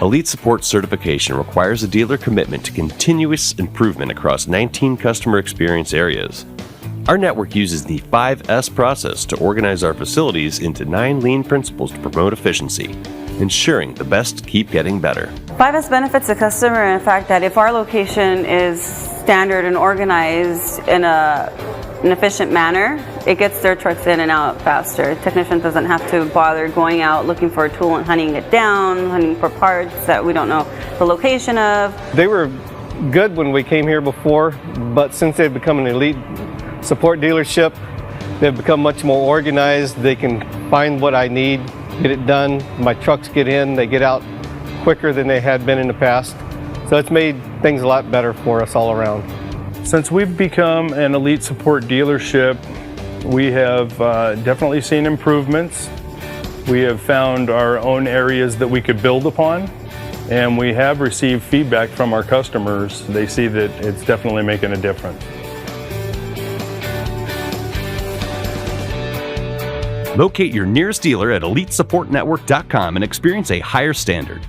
Elite Support certification requires a dealer commitment to continuous improvement across 19 customer experience areas. Our network uses the 5S process to organize our facilities into 9 lean principles to promote efficiency, ensuring the best keep getting better. 5S benefits the customer in the fact that if our location is standard and organized in an efficient manner, it gets their trucks in and out faster. The technician doesn't have to bother going out looking for a tool and hunting it down, hunting for parts that we don't know the location of. They were good when we came here before, but since they've become an Elite Support dealership, they've become much more organized. They can find what I need, get it done. My trucks get in, they get out quicker than they had been in the past. So it's made things a lot better for us all around. Since we've become an Elite Support dealership, we have definitely seen improvements. We have found our own areas that we could build upon, and we have received feedback from our customers. They see that it's definitely making a difference. Locate your nearest dealer at EliteSupportNetwork.com and experience a higher standard.